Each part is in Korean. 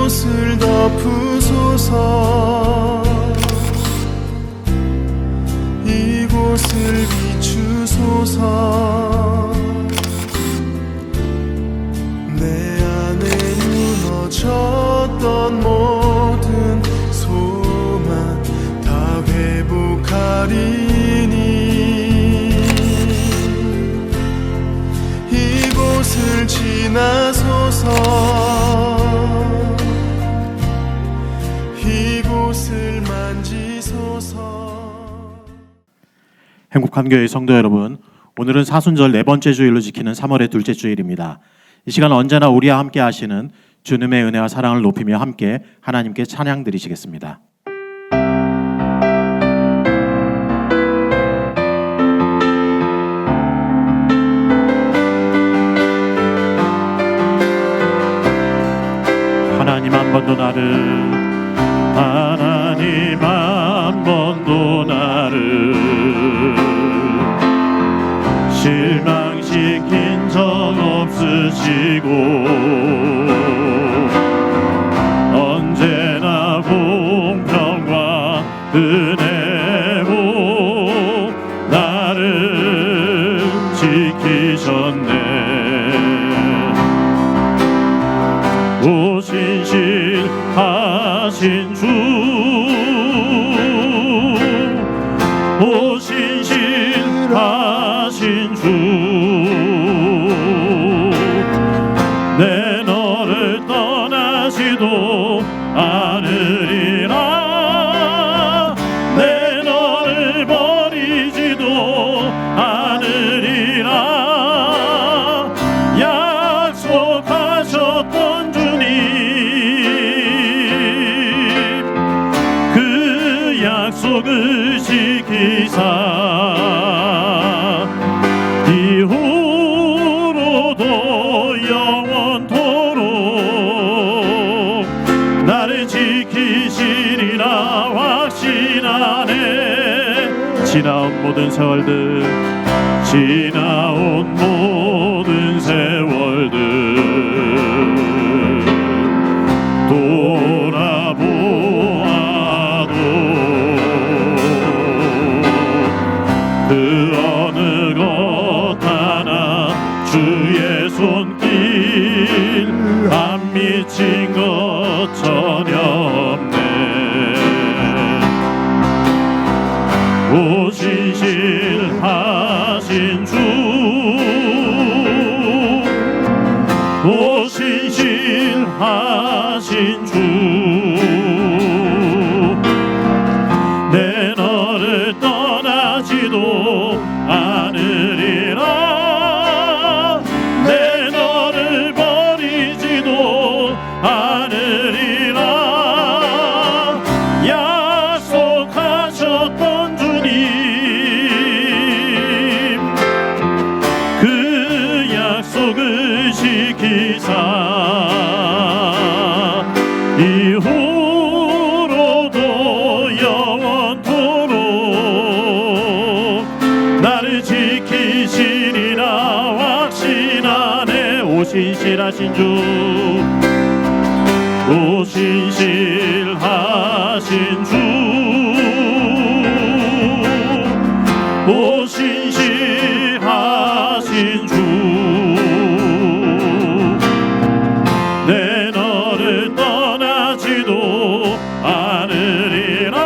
이곳을 덮으소서. 이곳을 비추소서. 내 안에 무너졌던 모든 소망 다 회복하리니 이곳을 지나소서. 이곳을 만지소서. 행복한 교회 성도 여러분, 오늘은 사순절 네 번째 주일로 지키는 3월의 둘째 주일입니다. 이 시간 언제나 우리와 함께 하시는 주님의 은혜와 사랑을 높이며 함께 하나님께 찬양 드리시겠습니다. 하나님 한 번도 나를, 하나님 한 번도 나를 실망시킨 적 없으시고 언제나 공평과 은혜로 나를 지키셨네. 오신실하신 주, 오신실하신 주, 내 너를 떠나지도 않으리라. 내 너를 버리지도 않으리라. 약속하셨던 주님, 그 약속을 지키사 이후로도 영원토록 나를 지키시리라 확신하네. 지나온 모든 세월들, 지나온 모든 세월들 돌아보아도 그 어느 것 하나 주의 손길 안 미친 것 전혀 없네. 오신실하신 주, 오신실하신 주, 내 너를 떠나지도 않으리라. 내 너를 버리지도 않으리라. 약속하셨던 주님, 그 약속을 지키사 이후로도 영원토록 나를 지키시리라 확신하네. 오신실하신 주, 오신실하신 주, 오신실하신 주, 내 너를 떠나지도 않으리라.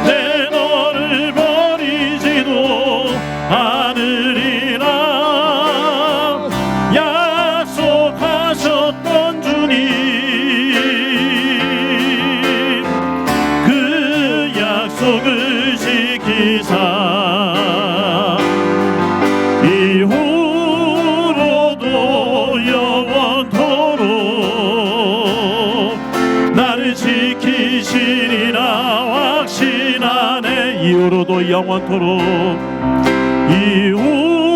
내 너를 버리지도 않으리라. 약속하셨던 주님, 그 약속을 지키사 이후로도 영원토록 나를 지키시리라 확신하네. 이후로도 영원토록, 이후로도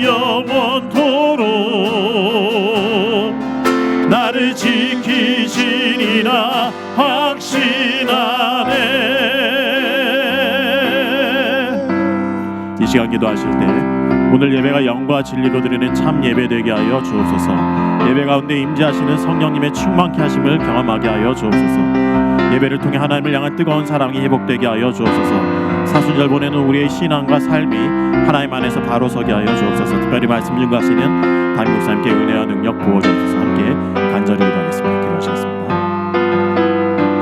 영원토록 나를 지키시리라 확신하네. 이 시간 기도하실 때 오늘 예배가 영과 진리로 드리는 참 예배 되게 하여 주옵소서. 예배 가운데 임재하시는 성령님의 충만케 하심을 경험하게 하여 주옵소서. 예배를 통해 하나님을 향한 뜨거운 사랑이 회복되게 하여 주옵소서. 사순절 보내는 우리의 신앙과 삶이 하나님 안에서 바로 서게 하여 주옵소서. 특별히 말씀 증거하시는 담임 목사님께 은혜와 능력 부어주옵소서. 함께 간절히 기도하겠습니다. 기도하시겠습니다.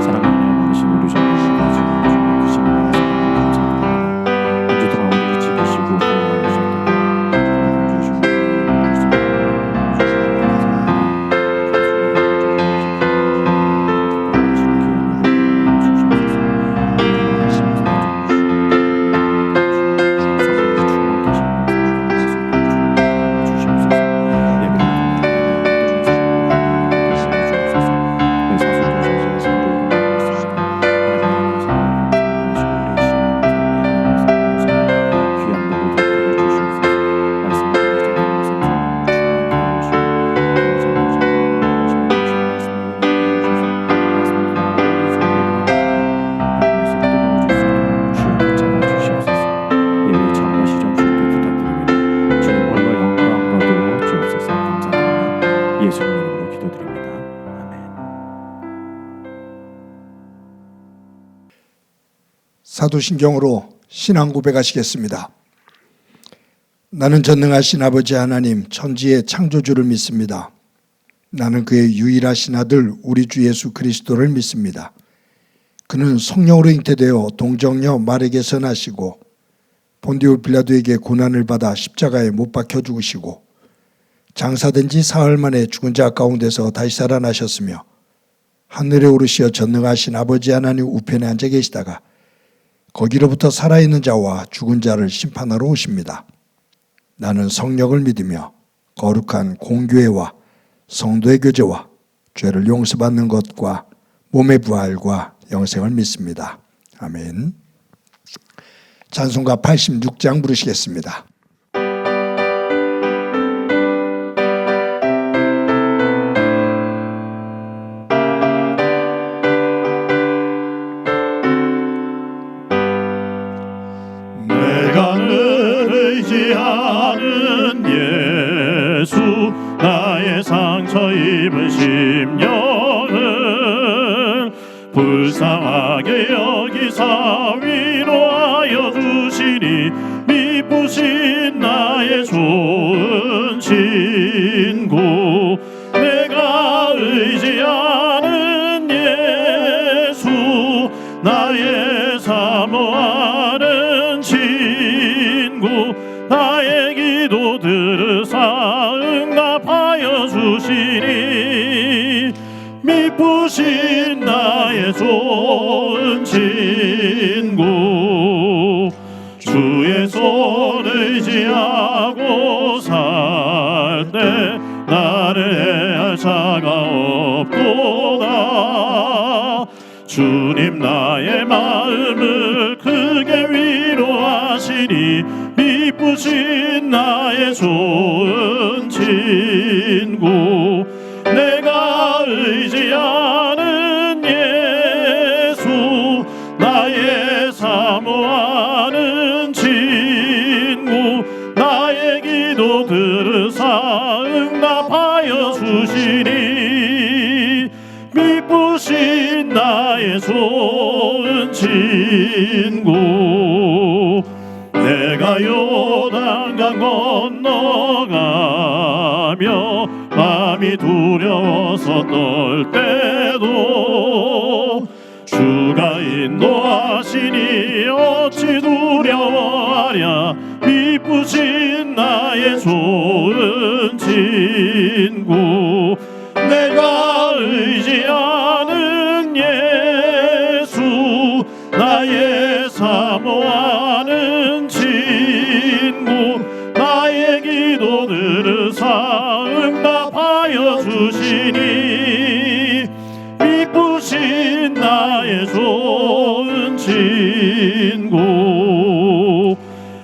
사랑과 은혜가 많으신 우리 주 예수 아버지, 주님의 크신 은혜와 감사합니다. 한 주 동안 우리를 지키시고 예수님 이름으로 기도드립니다. 아멘. 사도신경으로 신앙 고백하시겠습니다. 나는 전능하신 아버지 하나님 천지의 창조주를 믿습니다. 나는 그의 유일하신 아들 우리 주 예수 그리스도를 믿습니다. 그는 성령으로 잉태되어 동정녀 마리에게서 나시고 본디오 빌라도에게 고난을 받아 십자가에 못 박혀 죽으시고 장사된 지 사흘 만에 죽은 자 가운데서 다시 살아나셨으며 하늘에 오르시어 전능하신 아버지 하나님 우편에 앉아 계시다가 거기로부터 살아있는 자와 죽은 자를 심판하러 오십니다. 나는 성령을 믿으며 거룩한 공교회와 성도의 교제와 죄를 용서받는 것과 몸의 부활과 영생을 믿습니다. 아멘. 찬송가 86장 부르시겠습니다. 내가 늘 의지하는 예수 나의 상처 입은 심령을 불쌍하게 여기사 위로하여 주시니 미쁘신 나의 좋은 친구 내가 의지하는 예수 나의 사모하는 친구 나의 기도 들으사 응답하여 주시니 미쁘신 나의 좋은 친구 주의 손 의지하고 살 때 나를 해할 자가 없도다. 주님 나의 마음을 크게 위로하시니 미쁘신 나의 좋은 친구 내가 의지하는 예수 나의 사모하는 친구 나의 기도 들으사 응답하여 주시니 미쁘신 나의 좋은 친구 내가 요단강 건너가며 마음이 두려워서 떨 때도 주가 인도하시니 어찌 두려워하랴 미쁘신 나의 좋은 친구 내가 의지하는 예수 나의 사모하는 친구 나의 기도 들으사 응답하여 주시니 미쁘신 나의 좋은 친구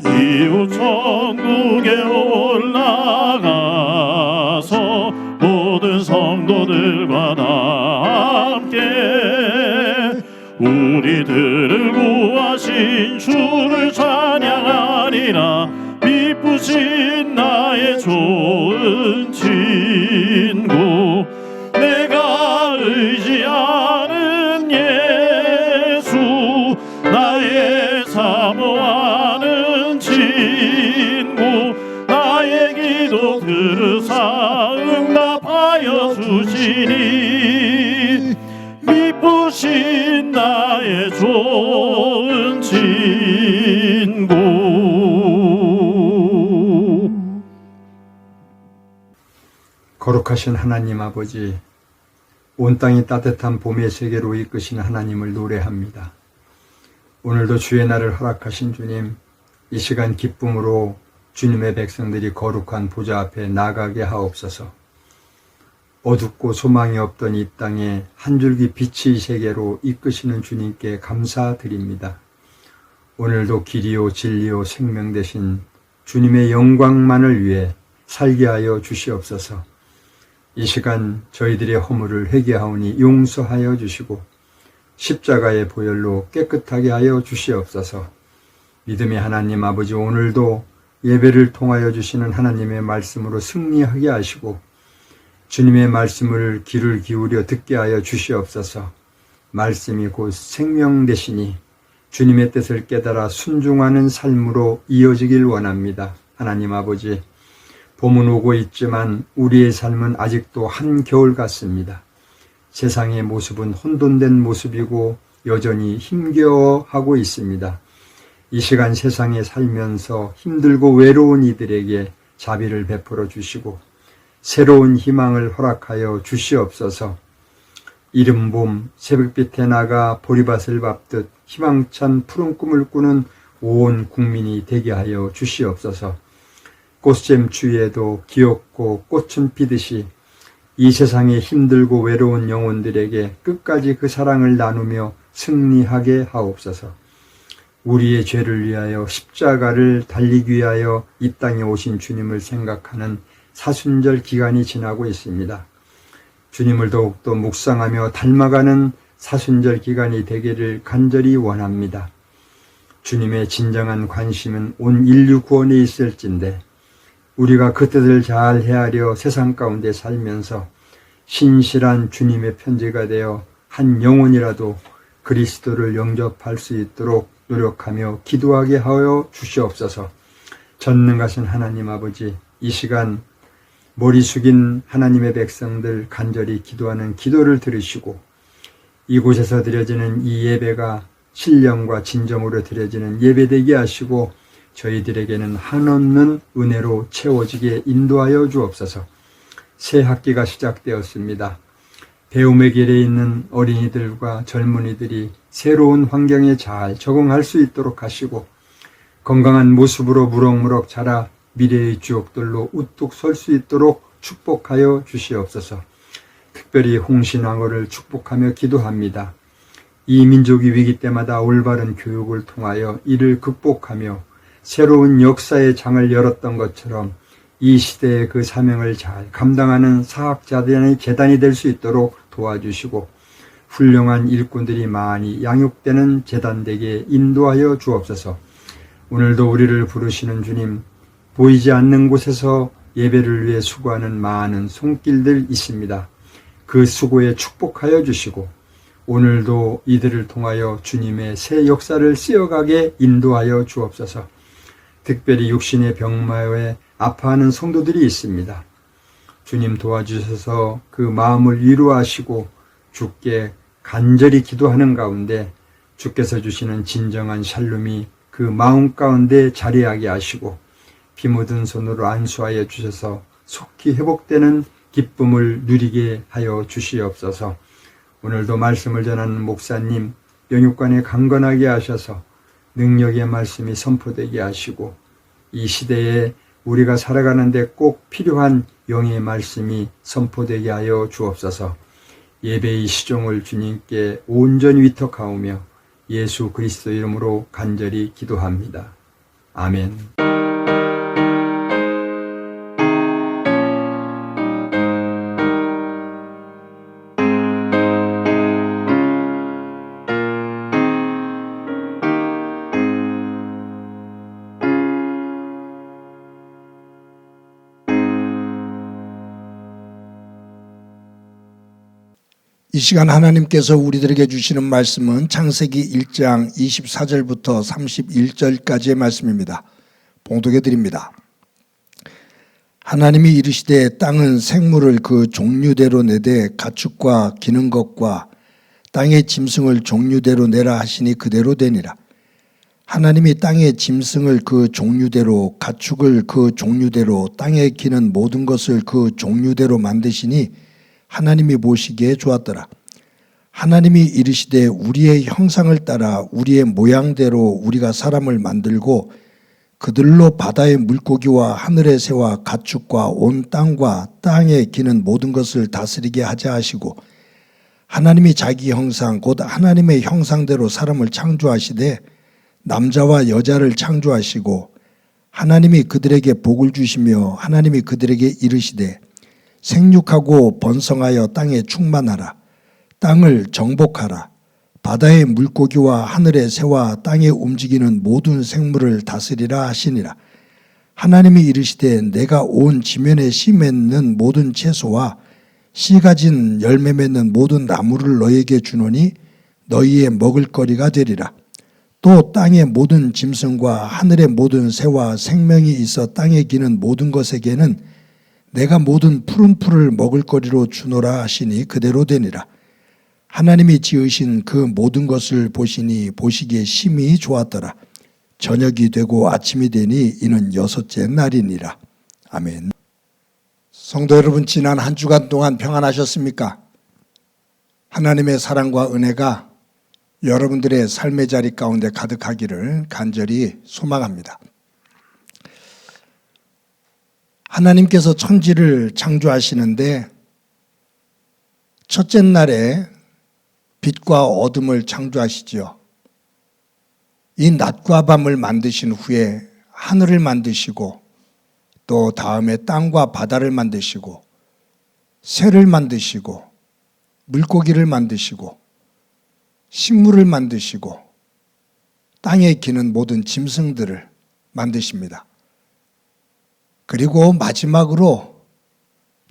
이후 천국에 올라가서 모든 성도들과 다 함께 우리들을 구하신 주를 찬양하리라 미쁘신 나의 좋은 친구 들으사 응답하여 주시니 미쁘신 나의 좋은 친구. 거룩하신 하나님 아버지, 온 땅이 따뜻한 봄의 세계로 이끄시는 하나님을 노래합니다. 오늘도 주의 날을 허락하신 주님, 이 시간 기쁨으로 주님의 백성들이 거룩한 보좌 앞에 나가게 하옵소서. 어둡고 소망이 없던 이 땅에 한 줄기 빛의 세계로 이끄시는 주님께 감사드립니다. 오늘도 길이요 진리요 생명 되신 주님의 영광만을 위해 살게 하여 주시옵소서. 이 시간 저희들의 허물을 회개하오니 용서하여 주시고 십자가의 보혈로 깨끗하게 하여 주시옵소서. 믿음의 하나님 아버지, 오늘도 예배를 통하여 주시는 하나님의 말씀으로 승리하게 하시고 주님의 말씀을 귀를 기울여 듣게 하여 주시옵소서. 말씀이 곧 생명 되시니 주님의 뜻을 깨달아 순종하는 삶으로 이어지길 원합니다. 하나님 아버지, 봄은 오고 있지만 우리의 삶은 아직도 한겨울 같습니다. 세상의 모습은 혼돈된 모습이고 여전히 힘겨워하고 있습니다. 이 시간 세상에 살면서 힘들고 외로운 이들에게 자비를 베풀어 주시고 새로운 희망을 허락하여 주시옵소서. 이른 봄 새벽빛에 나가 보리밭을 밟듯 희망찬 푸른 꿈을 꾸는 온 국민이 되게 하여 주시옵소서. 꽃샘 추위에도 귀엽고 꽃은 피듯이 이 세상에 힘들고 외로운 영혼들에게 끝까지 그 사랑을 나누며 승리하게 하옵소서. 우리의 죄를 위하여 십자가를 달리기 위하여 이 땅에 오신 주님을 생각하는 사순절 기간이 지나고 있습니다. 주님을 더욱더 묵상하며 닮아가는 사순절 기간이 되기를 간절히 원합니다. 주님의 진정한 관심은 온 인류 구원에 있을진데 우리가 그 뜻을 잘 헤아려 세상 가운데 살면서 신실한 주님의 편지가 되어 한 영혼이라도 그리스도를 영접할 수 있도록 노력하며 기도하게 하여 주시옵소서. 전능하신 하나님 아버지, 이 시간 머리 숙인 하나님의 백성들 간절히 기도하는 기도를 들으시고 이곳에서 드려지는 이 예배가 신령과 진정으로 드려지는 예배되게 하시고 저희들에게는 한없는 은혜로 채워지게 인도하여 주옵소서. 새 학기가 시작되었습니다. 배움의 길에 있는 어린이들과 젊은이들이 새로운 환경에 잘 적응할 수 있도록 하시고 건강한 모습으로 무럭무럭 자라 미래의 주역들로 우뚝 설 수 있도록 축복하여 주시옵소서. 특별히 홍신왕후를 축복하며 기도합니다. 이 민족이 위기 때마다 올바른 교육을 통하여 이를 극복하며 새로운 역사의 장을 열었던 것처럼 이 시대의 그 사명을 잘 감당하는 사학자들의 재단이 될 수 있도록 도와주시고 훌륭한 일꾼들이 많이 양육되는 재단되게 인도하여 주옵소서. 오늘도 우리를 부르시는 주님, 보이지 않는 곳에서 예배를 위해 수고하는 많은 손길들 있습니다. 그 수고에 축복하여 주시고 오늘도 이들을 통하여 주님의 새 역사를 쓰여가게 인도하여 주옵소서. 특별히 육신의 병마에 아파하는 성도들이 있습니다. 주님 도와주셔서 그 마음을 위로하시고 주께 간절히 기도하는 가운데 주께서 주시는 진정한 샬롬이 그 마음 가운데 자리하게 하시고 피 묻은 손으로 안수하여 주셔서 속히 회복되는 기쁨을 누리게 하여 주시옵소서. 오늘도 말씀을 전하는 목사님, 영육관에 강건하게 하셔서 능력의 말씀이 선포되게 하시고 이 시대에 우리가 살아가는데 꼭 필요한 영의 말씀이 선포되게 하여 주옵소서. 예배의 시종을 주님께 온전히 위탁하오며 예수 그리스도 이름으로 간절히 기도합니다. 아멘. 이 시간 하나님께서 우리들에게 주시는 말씀은 창세기 1장 24절부터 31절까지의 말씀입니다. 봉독해 드립니다. 하나님이 이르시되 땅은 생물을 그 종류대로 내되 가축과 기는 것과 땅의 짐승을 종류대로 내라 하시니 그대로 되니라. 하나님이 땅의 짐승을 그 종류대로 가축을 그 종류대로 땅에 기는 모든 것을 그 종류대로 만드시니 하나님이 보시기에 좋았더라. 하나님이 이르시되 우리의 형상을 따라 우리의 모양대로 우리가 사람을 만들고 그들로 바다의 물고기와 하늘의 새와 가축과 온 땅과 땅에 기는 모든 것을 다스리게 하자 하시고 하나님이 자기 형상 곧 하나님의 형상대로 사람을 창조하시되 남자와 여자를 창조하시고 하나님이 그들에게 복을 주시며 하나님이 그들에게 이르시되 생육하고 번성하여 땅에 충만하라. 땅을 정복하라. 바다의 물고기와 하늘의 새와 땅에 움직이는 모든 생물을 다스리라 하시니라. 하나님이 이르시되 내가 온 지면에 씨 맺는 모든 채소와 씨 가진 열매 맺는 모든 나무를 너희에게 주노니 너희의 먹을거리가 되리라. 또 땅의 모든 짐승과 하늘의 모든 새와 생명이 있어 땅에 기는 모든 것에게는 내가 모든 푸른 풀을 먹을거리로 주노라 하시니 그대로 되니라. 하나님이 지으신 그 모든 것을 보시니 보시기에 심히 좋았더라. 저녁이 되고 아침이 되니 이는 여섯째 날이니라. 아멘. 성도 여러분, 지난 한 주간 동안 평안하셨습니까? 하나님의 사랑과 은혜가 여러분들의 삶의 자리 가운데 가득하기를 간절히 소망합니다. 하나님께서 천지를 창조하시는데 첫째 날에 빛과 어둠을 창조하시지요. 이 낮과 밤을 만드신 후에 하늘을 만드시고 또 다음에 땅과 바다를 만드시고 새를 만드시고 물고기를 만드시고 식물을 만드시고 땅에 기는 모든 짐승들을 만드십니다. 그리고 마지막으로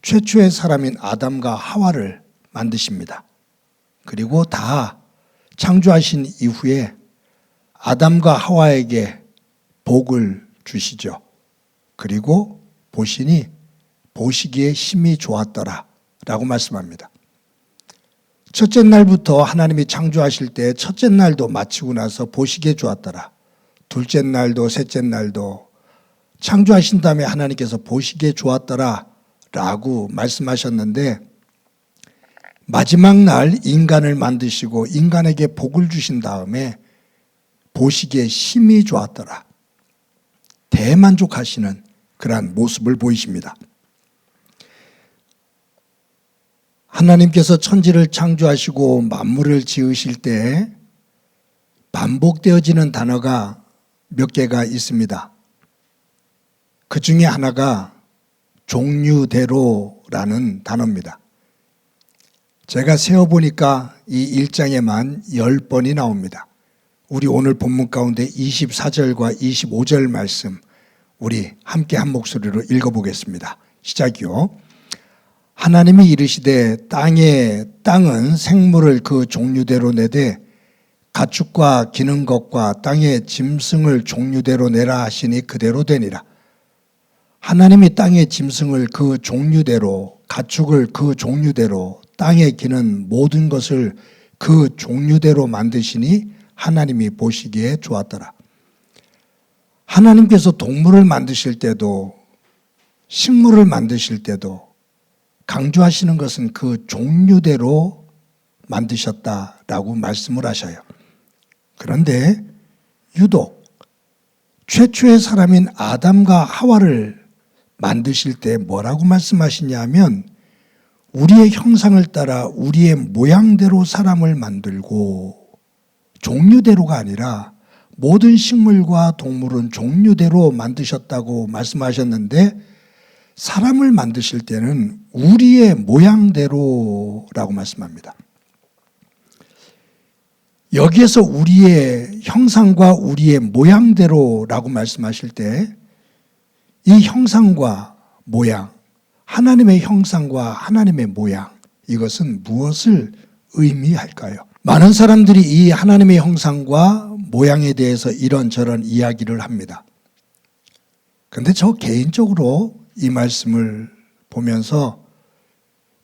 최초의 사람인 아담과 하와를 만드십니다. 그리고 다 창조하신 이후에 아담과 하와에게 복을 주시죠. 그리고 보시니 보시기에 심히 좋았더라 라고 말씀합니다. 첫째 날부터 하나님이 창조하실 때 첫째 날도 마치고 나서 보시기에 좋았더라. 둘째 날도 셋째 날도 창조하신 다음에 하나님께서 보시기에 좋았더라 라고 말씀하셨는데 마지막 날 인간을 만드시고 인간에게 복을 주신 다음에 보시기에 심히 좋았더라. 대만족하시는 그러한 모습을 보이십니다. 하나님께서 천지를 창조하시고 만물을 지으실 때 반복되어지는 단어가 몇 개가 있습니다. 그 중에 하나가 종류대로라는 단어입니다. 제가 세어보니까 이 1장에만 10번이 나옵니다. 우리 오늘 본문 가운데 24절과 25절 말씀 우리 함께 한 목소리로 읽어보겠습니다. 시작이요. 하나님이 이르시되 땅은 생물을 그 종류대로 내되 가축과 기는 것과 땅의 짐승을 종류대로 내라 하시니 그대로 되니라. 하나님이 땅의 짐승을 그 종류대로 가축을 그 종류대로 땅에 기는 모든 것을 그 종류대로 만드시니 하나님이 보시기에 좋았더라. 하나님께서 동물을 만드실 때도 식물을 만드실 때도 강조하시는 것은 그 종류대로 만드셨다라고 말씀을 하셔요. 그런데 유독 최초의 사람인 아담과 하와를 만드실 때 뭐라고 말씀하시냐면 우리의 형상을 따라 우리의 모양대로 사람을 만들고 종류대로가 아니라 모든 식물과 동물은 종류대로 만드셨다고 말씀하셨는데 사람을 만드실 때는 우리의 모양대로라고 말씀합니다. 여기에서 우리의 형상과 우리의 모양대로라고 말씀하실 때 이 형상과 모양, 하나님의 형상과 하나님의 모양, 이것은 무엇을 의미할까요? 많은 사람들이 이 하나님의 형상과 모양에 대해서 이런저런 이야기를 합니다. 그런데 저 개인적으로 이 말씀을 보면서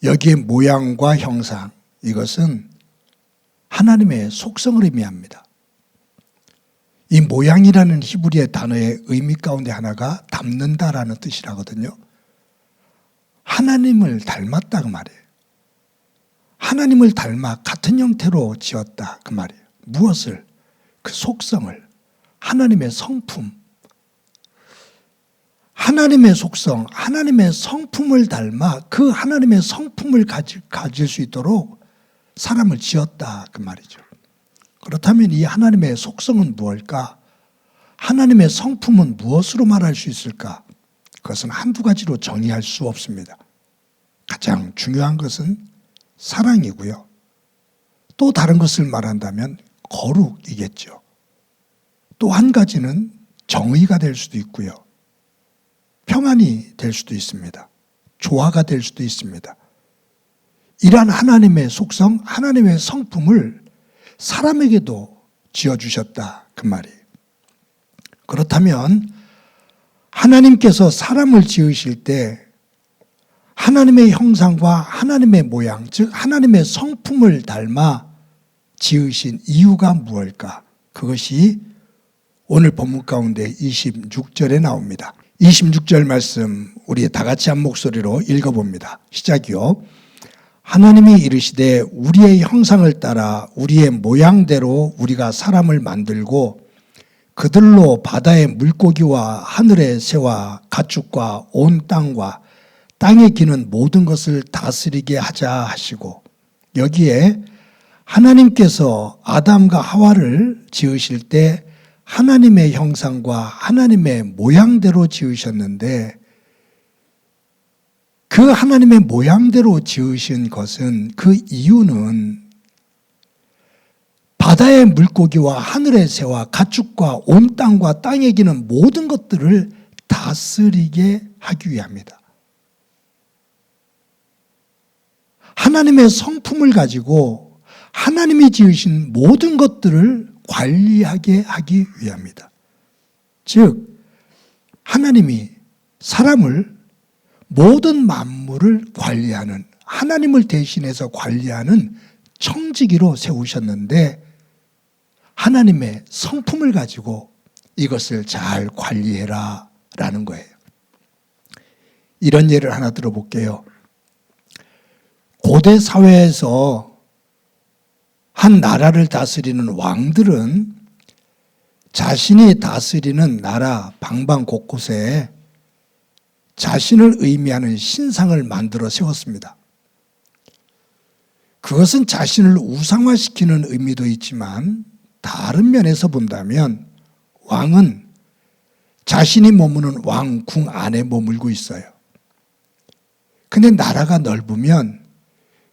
여기에 모양과 형상, 이것은 하나님의 속성을 의미합니다. 이 모양이라는 히브리의 단어의 의미 가운데 하나가 닮는다라는 뜻이라거든요. 하나님을 닮았다 그 말이에요. 하나님을 닮아 같은 형태로 지었다 그 말이에요. 무엇을? 그 속성을, 하나님의 성품, 하나님의 속성, 하나님의 성품을 닮아 그 하나님의 성품을 가질 수 있도록 사람을 지었다 그 말이죠. 그렇다면 이 하나님의 속성은 무엇일까? 하나님의 성품은 무엇으로 말할 수 있을까? 그것은 한두 가지로 정의할 수 없습니다. 가장 중요한 것은 사랑이고요. 또 다른 것을 말한다면 거룩이겠죠. 또 한 가지는 정의가 될 수도 있고요. 평안이 될 수도 있습니다. 조화가 될 수도 있습니다. 이러한 하나님의 속성, 하나님의 성품을 사람에게도 지어주셨다 그 말이에요. 그렇다면 하나님께서 사람을 지으실 때 하나님의 형상과 하나님의 모양, 즉 하나님의 성품을 닮아 지으신 이유가 무엇일까? 그것이 오늘 본문 가운데 26절에 나옵니다. 26절 말씀 우리 다 같이 한 목소리로 읽어봅니다. 시작이요. 하나님이 이르시되 우리의 형상을 따라 우리의 모양대로 우리가 사람을 만들고 그들로 바다의 물고기와 하늘의 새와 가축과 온 땅과 땅에 기는 모든 것을 다스리게 하자 하시고, 여기에 하나님께서 아담과 하와를 지으실 때 하나님의 형상과 하나님의 모양대로 지으셨는데, 그 하나님의 모양대로 지으신 것은, 그 이유는 바다의 물고기와 하늘의 새와 가축과 온 땅과 땅에 기는 모든 것들을 다스리게 하기 위함이다. 하나님의 성품을 가지고 하나님이 지으신 모든 것들을 관리하게 하기 위함이다. 즉 하나님이 사람을 모든 만물을 관리하는, 하나님을 대신해서 관리하는 청지기로 세우셨는데, 하나님의 성품을 가지고 이것을 잘 관리해라 라는 거예요. 이런 예를 하나 들어볼게요. 고대 사회에서 한 나라를 다스리는 왕들은 자신이 다스리는 나라 방방 곳곳에 자신을 의미하는 신상을 만들어 세웠습니다. 그것은 자신을 우상화시키는 의미도 있지만, 다른 면에서 본다면 왕은 자신이 머무는 왕궁 안에 머물고 있어요. 근데 나라가 넓으면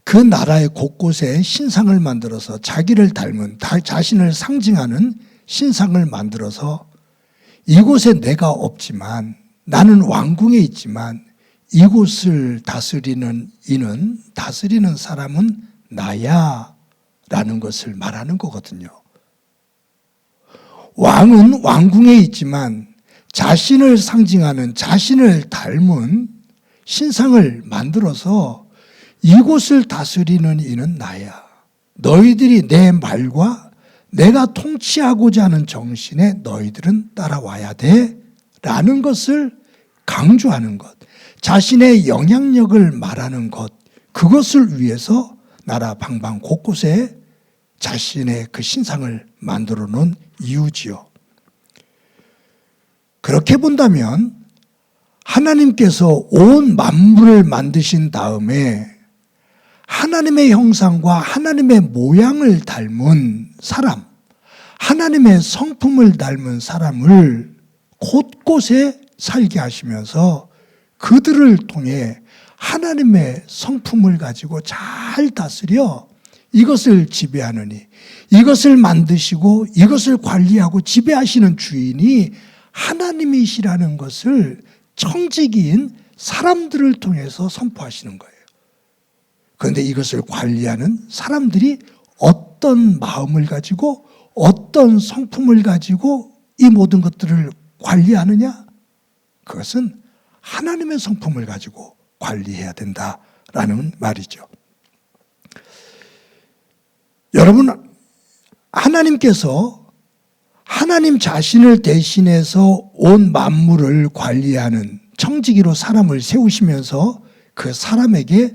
그 나라의 곳곳에 신상을 만들어서 자기를 닮은, 자신을 상징하는 신상을 만들어서 이곳에 내가 없지만, 나는 왕궁에 있지만 이곳을 다스리는 이는, 다스리는 사람은 나야 라는 것을 말하는 거거든요. 왕은 왕궁에 있지만 자신을 상징하는, 자신을 닮은 신상을 만들어서 이곳을 다스리는 이는 나야. 너희들이 내 말과 내가 통치하고자 하는 정신에 너희들은 따라와야 돼 라는 것을 강조하는 것, 자신의 영향력을 말하는 것, 그것을 위해서 나라 방방 곳곳에 자신의 그 신상을 만들어 놓은 이유지요. 그렇게 본다면 하나님께서 온 만물을 만드신 다음에 하나님의 형상과 하나님의 모양을 닮은 사람, 하나님의 성품을 닮은 사람을 곳곳에 살게 하시면서 그들을 통해 하나님의 성품을 가지고 잘 다스려 이것을 지배하느니, 이것을 만드시고 이것을 관리하고 지배하시는 주인이 하나님이시라는 것을 청지기인 사람들을 통해서 선포하시는 거예요. 그런데 이것을 관리하는 사람들이 어떤 마음을 가지고 어떤 성품을 가지고 이 모든 것들을 관리하느냐? 그것은 하나님의 성품을 가지고 관리해야 된다라는 말이죠. 여러분, 하나님께서 하나님 자신을 대신해서 온 만물을 관리하는 청지기로 사람을 세우시면서 그 사람에게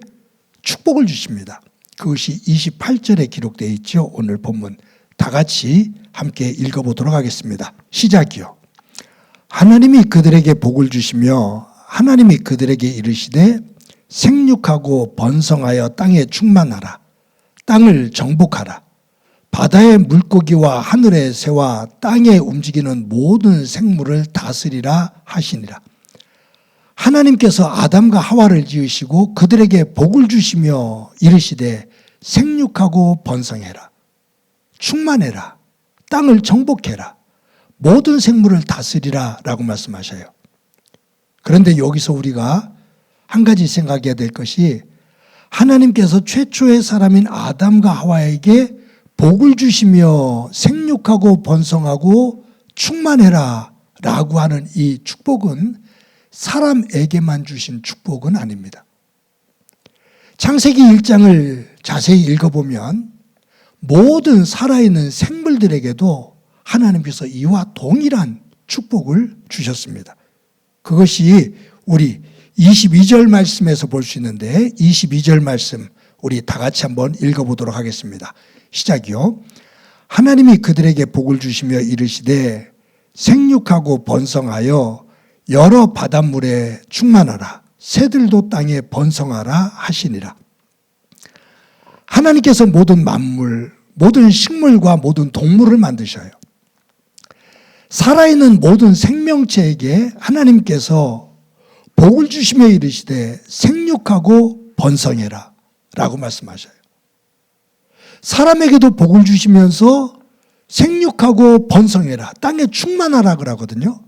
축복을 주십니다. 그것이 28절에 기록되어 있죠. 오늘 본문 다 같이 함께 읽어보도록 하겠습니다. 시작이요. 하나님이 그들에게 복을 주시며 하나님이 그들에게 이르시되 생육하고 번성하여 땅에 충만하라. 땅을 정복하라. 바다의 물고기와 하늘의 새와 땅에 움직이는 모든 생물을 다스리라 하시니라. 하나님께서 아담과 하와를 지으시고 그들에게 복을 주시며 이르시되 생육하고 번성해라. 충만해라. 땅을 정복해라. 모든 생물을 다스리라 라고 말씀하셔요. 그런데 여기서 우리가 한 가지 생각해야 될 것이 하나님께서 최초의 사람인 아담과 하와에게 복을 주시며 생육하고 번성하고 충만해라 라고 하는 이 축복은 사람에게만 주신 축복은 아닙니다. 창세기 1장을 자세히 읽어보면 모든 살아있는 생물들에게도 하나님께서 이와 동일한 축복을 주셨습니다. 그것이 우리 22절 말씀에서 볼 수 있는데 22절 말씀 우리 다 같이 한번 읽어보도록 하겠습니다. 시작이요. 하나님이 그들에게 복을 주시며 이르시되 생육하고 번성하여 여러 바닷물에 충만하라. 새들도 땅에 번성하라 하시니라. 하나님께서 모든 만물, 모든 식물과 모든 동물을 만드셔요. 살아있는 모든 생명체에게 하나님께서 복을 주시며 이르시되 생육하고 번성해라 라고 말씀하셔요. 사람에게도 복을 주시면서 생육하고 번성해라, 땅에 충만하라 그러거든요.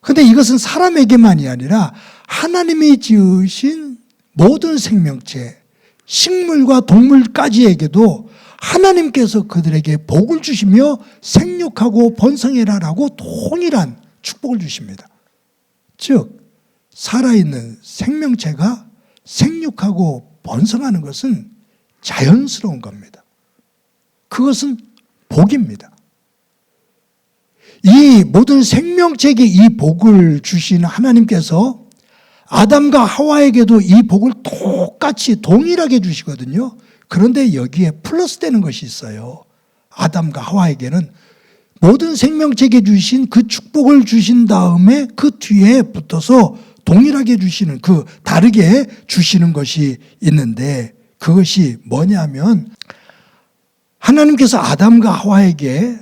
그런데 이것은 사람에게만이 아니라 하나님이 지으신 모든 생명체, 식물과 동물까지에게도 하나님께서 그들에게 복을 주시며 생육하고 번성해라라고 동일한 축복을 주십니다. 즉 살아있는 생명체가 생육하고 번성하는 것은 자연스러운 겁니다. 그것은 복입니다. 이 모든 생명체에게 이 복을 주신 하나님께서 아담과 하와에게도 이 복을 똑같이 동일하게 주시거든요. 그런데 여기에 플러스 되는 것이 있어요. 아담과 하와에게는 모든 생명체에게 주신 그 축복을 주신 다음에 그 뒤에 붙어서 동일하게 주시는, 그 다르게 주시는 것이 있는데 그것이 뭐냐면 하나님께서 아담과 하와에게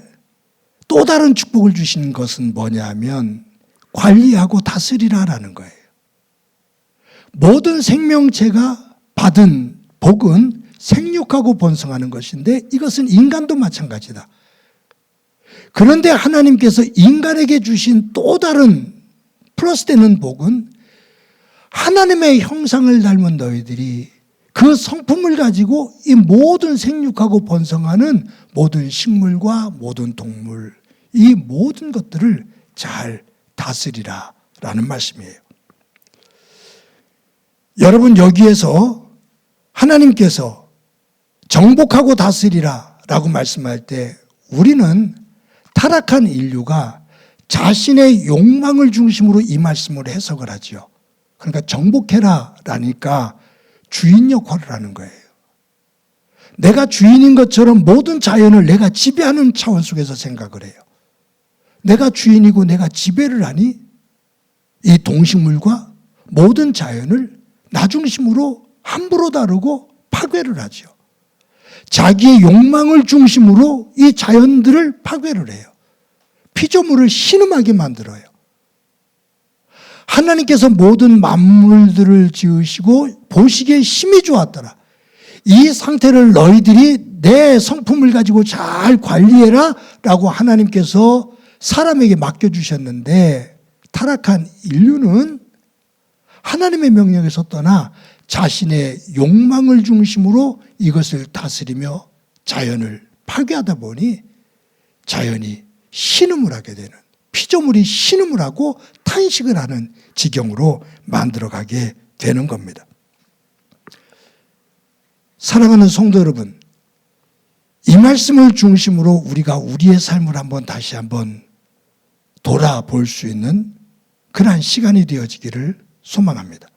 또 다른 축복을 주신 것은 뭐냐면 관리하고 다스리라라는 거예요. 모든 생명체가 받은 복은 생육하고 번성하는 것인데 이것은 인간도 마찬가지다. 그런데 하나님께서 인간에게 주신 또 다른 플러스 되는 복은 하나님의 형상을 닮은 너희들이 그 성품을 가지고 이 모든 생육하고 번성하는 모든 식물과 모든 동물, 이 모든 것들을 잘 다스리라 라는 말씀이에요. 여러분, 여기에서 하나님께서 정복하고 다스리라 라고 말씀할 때 우리는 타락한 인류가 자신의 욕망을 중심으로 이 말씀을 해석을 하죠. 그러니까 정복해라 라니까 주인 역할을 하는 거예요. 내가 주인인 것처럼 모든 자연을 내가 지배하는 차원 속에서 생각을 해요. 내가 주인이고 내가 지배를 하니 이 동식물과 모든 자연을 나 중심으로 함부로 다루고 파괴를 하죠. 자기의 욕망을 중심으로 이 자연들을 파괴를 해요. 피조물을 신음하게 만들어요. 하나님께서 모든 만물들을 지으시고 보시기에 힘이 좋았더라. 이 상태를 너희들이 내 성품을 가지고 잘 관리해라 라고 하나님께서 사람에게 맡겨주셨는데 타락한 인류는 하나님의 명령에서 떠나 자신의 욕망을 중심으로 이것을 다스리며 자연을 파괴하다 보니 자연이 신음을 하게 되는, 피조물이 신음을 하고 탄식을 하는 지경으로 만들어가게 되는 겁니다. 사랑하는 성도 여러분, 이 말씀을 중심으로 우리가 우리의 삶을 다시 한번 돌아볼 수 있는 그러한 시간이 되어지기를 소망합니다.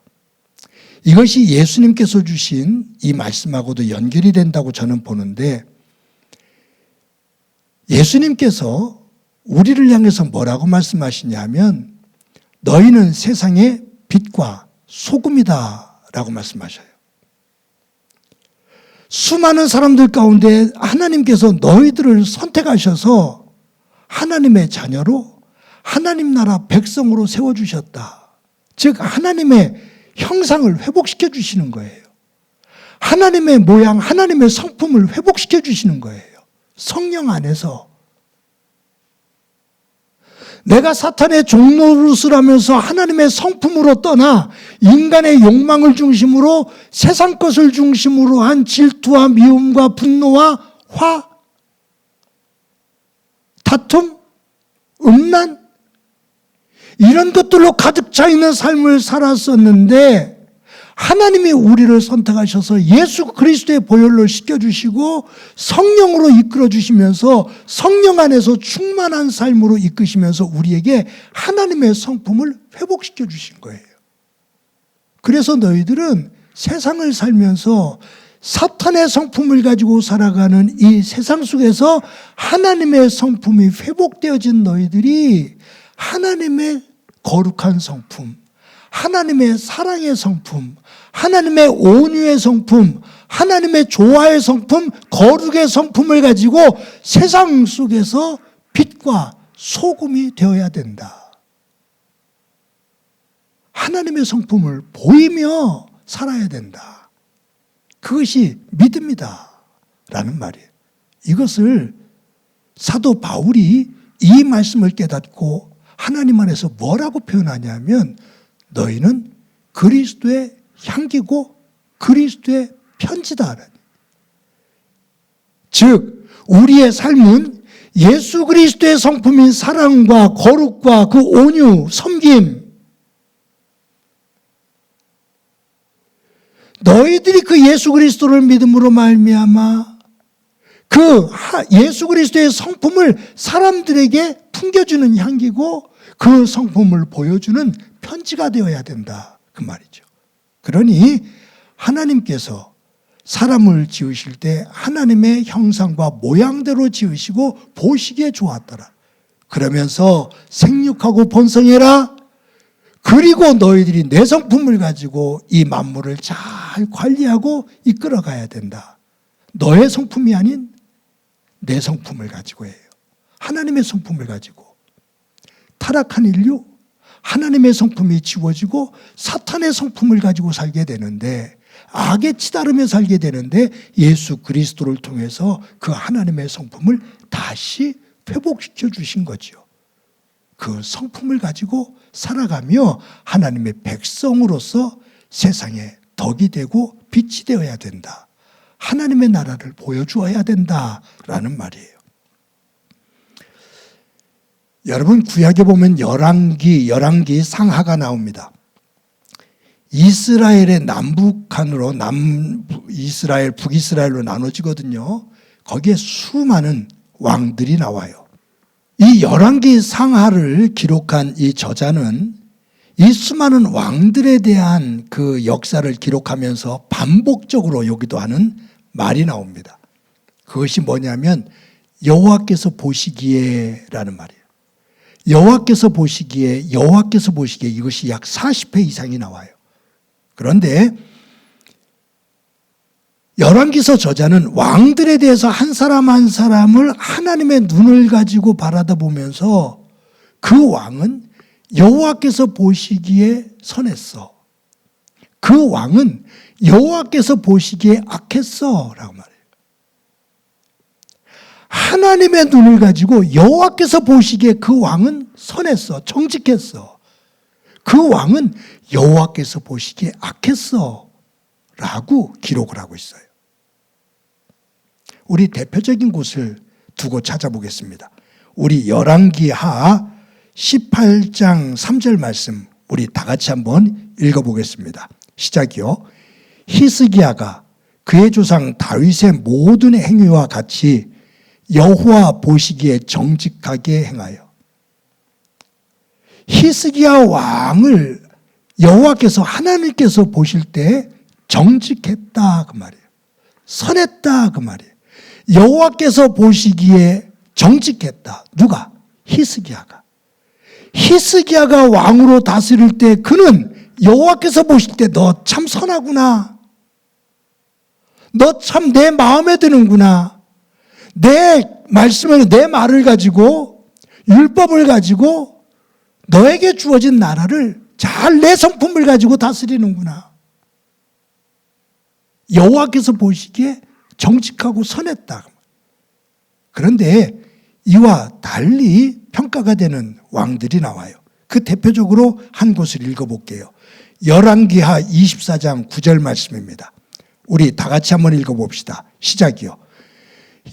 이것이 예수님께서 주신 이 말씀하고도 연결이 된다고 저는 보는데, 예수님께서 우리를 향해서 뭐라고 말씀하시냐면 너희는 세상의 빛과 소금이다 라고 말씀하셔요. 수많은 사람들 가운데 하나님께서 너희들을 선택하셔서 하나님의 자녀로 하나님 나라 백성으로 세워주셨다. 즉 하나님의 형상을 회복시켜 주시는 거예요. 하나님의 모양, 하나님의 성품을 회복시켜 주시는 거예요. 성령 안에서. 내가 사탄의 종노릇을 하면서 하나님의 성품으로 떠나 인간의 욕망을 중심으로 세상 것을 중심으로 한 질투와 미움과 분노와 화, 다툼, 음란 이런 것들로 가득 차 있는 삶을 살았었는데, 하나님이 우리를 선택하셔서 예수 그리스도의 보혈로 씻겨주시고 성령으로 이끌어주시면서 성령 안에서 충만한 삶으로 이끄시면서 우리에게 하나님의 성품을 회복시켜 주신 거예요. 그래서 너희들은 세상을 살면서 사탄의 성품을 가지고 살아가는 이 세상 속에서 하나님의 성품이 회복되어진 너희들이 하나님의 거룩한 성품, 하나님의 사랑의 성품, 하나님의 온유의 성품, 하나님의 조화의 성품, 거룩의 성품을 가지고 세상 속에서 빛과 소금이 되어야 된다. 하나님의 성품을 보이며 살아야 된다. 그것이 믿음이다 라는 말이에요. 이것을 사도 바울이 이 말씀을 깨닫고 하나님 안에서 뭐라고 표현하냐면 너희는 그리스도의 향기고 그리스도의 편지다. 즉 우리의 삶은 예수 그리스도의 성품인 사랑과 거룩과 그 온유, 섬김, 너희들이 그 예수 그리스도를 믿음으로 말미암아 그 예수 그리스도의 성품을 사람들에게 풍겨주는 향기고 그 성품을 보여주는 편지가 되어야 된다 그 말이죠. 그러니 하나님께서 사람을 지으실 때 하나님의 형상과 모양대로 지으시고 보시기에 좋았더라. 그러면서 생육하고 번성해라. 그리고 너희들이 내 성품을 가지고 이 만물을 잘 관리하고 이끌어가야 된다. 너의 성품이 아닌 내 성품을 가지고 해요. 하나님의 성품을 가지고. 타락한 인류, 하나님의 성품이 지워지고 사탄의 성품을 가지고 살게 되는데, 악에 치달으며 살게 되는데 예수 그리스도를 통해서 그 하나님의 성품을 다시 회복시켜 주신 거죠. 그 성품을 가지고 살아가며 하나님의 백성으로서 세상에 덕이 되고 빛이 되어야 된다. 하나님의 나라를 보여주어야 된다라는 말이에요. 여러분 구약에 보면 열왕기 상하가 나옵니다. 이스라엘의 남북한으로 남이스라엘, 북이스라엘로 나눠지거든요. 거기에 수많은 왕들이 나와요. 이 열왕기 상하를 기록한 이 저자는 이 수많은 왕들에 대한 그 역사를 기록하면서 반복적으로 여기도 하는 말이 나옵니다. 그것이 뭐냐면 여호와께서 보시기에라는 말이에요. 여호와께서 보시기에 이것이 약 40회 이상이 나와요. 그런데 열왕기서 저자는 왕들에 대해서 한 사람 한 사람을 하나님의 눈을 가지고 바라다보면서 그 왕은 여호와께서 보시기에 선했어. 그 왕은 여호와께서 보시기에 악했어 라고 말해요. 하나님의 눈을 가지고 여호와께서 보시기에 그 왕은 선했어. 정직했어. 그 왕은 여호와께서 보시기에 악했어 라고 기록을 하고 있어요. 우리 대표적인 곳을 두고 찾아보겠습니다. 우리 열왕기하 18장 3절 말씀 우리 다 같이 한번 읽어보겠습니다. 시작이요. 히스기야가 그의 조상 다윗의 모든 행위와 같이 여호와 보시기에 정직하게 행하여. 히스기야 왕을 여호와께서 하나님께서 보실 때 정직했다 그 말이에요. 선했다 그 말이에요. 여호와께서 보시기에 정직했다. 누가? 히스기야가. 히스기야가 왕으로 다스릴 때 그는 여호와께서 보실 때 너 참 선하구나. 너 참 내 마음에 드는구나. 내 말씀을, 내 말을 가지고, 율법을 가지고 너에게 주어진 나라를 잘 내 성품을 가지고 다스리는구나. 여호와께서 보시기에 정직하고 선했다. 그런데 이와 달리 평가가 되는 왕들이 나와요. 그 대표적으로 한 곳을 읽어볼게요. 열왕기하 24장 9절 말씀입니다. 우리 다 같이 한번 읽어봅시다. 시작이요.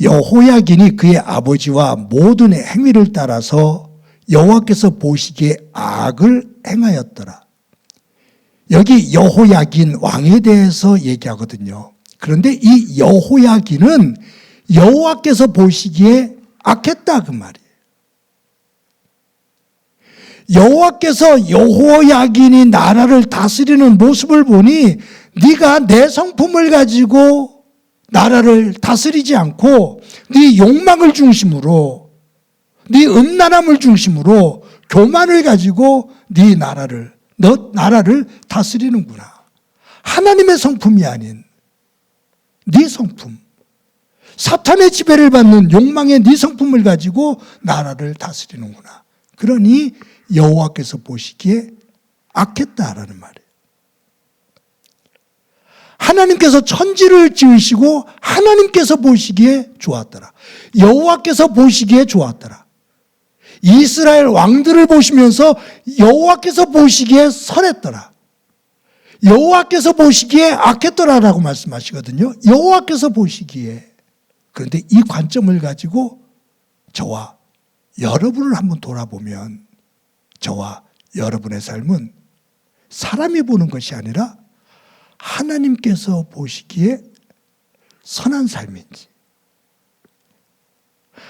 여호야긴이 그의 아버지와 모든 행위를 따라서 여호와께서 보시기에 악을 행하였더라. 여기 여호야긴 왕에 대해서 얘기하거든요. 그런데 이 여호야긴은 여호와께서 보시기에 악했다 그 말이에요. 여호와께서 여호야긴이 나라를 다스리는 모습을 보니 네가 내 성품을 가지고 나라를 다스리지 않고 네 욕망을 중심으로, 네 음란함을 중심으로 교만을 가지고 너 나라를 다스리는구나. 하나님의 성품이 아닌 네 성품, 사탄의 지배를 받는 욕망의 네 성품을 가지고 나라를 다스리는구나. 그러니 여호와께서 보시기에 악했다라는 말이에요. 하나님께서 천지를 지으시고 하나님께서 보시기에 좋았더라. 여호와께서 보시기에 좋았더라. 이스라엘 왕들을 보시면서 여호와께서 보시기에 선했더라. 여호와께서 보시기에 악했더라라고 말씀하시거든요. 여호와께서 보시기에. 그런데 이 관점을 가지고 저와 여러분을 한번 돌아보면 저와 여러분의 삶은 사람이 보는 것이 아니라 하나님께서 보시기에 선한 삶인지,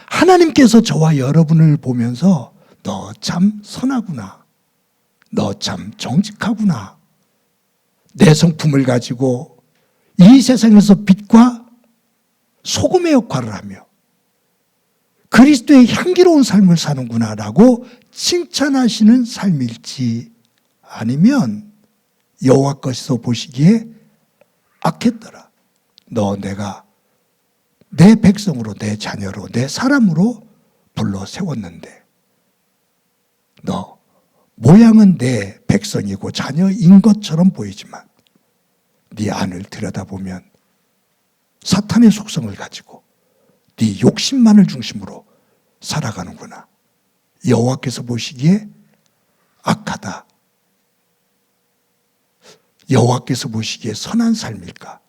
하나님께서 저와 여러분을 보면서 너 참 선하구나, 너 참 정직하구나, 내 성품을 가지고 이 세상에서 빛과 소금의 역할을 하며 그리스도의 향기로운 삶을 사는구나라고 칭찬하시는 삶일지, 아니면 여호와께서 보시기에 악했더라. 너 내가 내 백성으로, 내 자녀로, 내 사람으로 불러 세웠는데 너 모양은 내 백성이고 자녀인 것처럼 보이지만 네 안을 들여다보면 사탄의 속성을 가지고 네 욕심만을 중심으로 살아가는구나. 여호와께서 보시기에 악하다. 여호와께서 보시기에 선한 삶일까?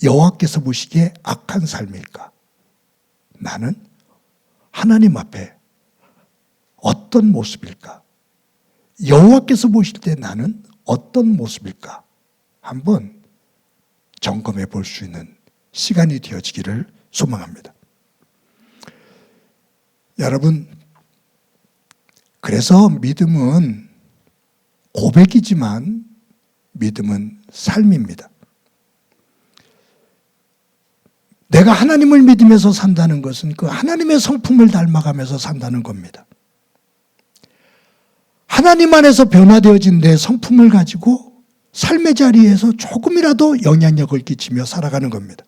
여호와께서 보시기에 악한 삶일까? 나는 하나님 앞에 어떤 모습일까? 여호와께서 보실 때 나는 어떤 모습일까? 한번 점검해 볼 수 있는 시간이 되어지기를 소망합니다. 여러분, 그래서 믿음은 고백이지만 믿음은 삶입니다. 내가 하나님을 믿으면서 산다는 것은 그 하나님의 성품을 닮아가면서 산다는 겁니다. 하나님 안에서 변화되어진 내 성품을 가지고 삶의 자리에서 조금이라도 영향력을 끼치며 살아가는 겁니다.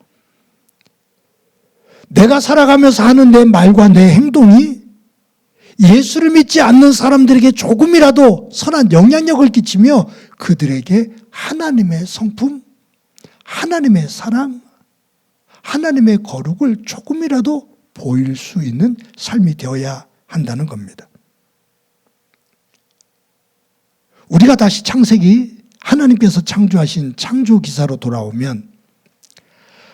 내가 살아가면서 하는 내 말과 내 행동이 예수를 믿지 않는 사람들에게 조금이라도 선한 영향력을 끼치며 그들에게 하나님의 성품, 하나님의 사랑, 하나님의 거룩을 조금이라도 보일 수 있는 삶이 되어야 한다는 겁니다. 우리가 다시 창세기, 하나님께서 창조하신 창조 기사로 돌아오면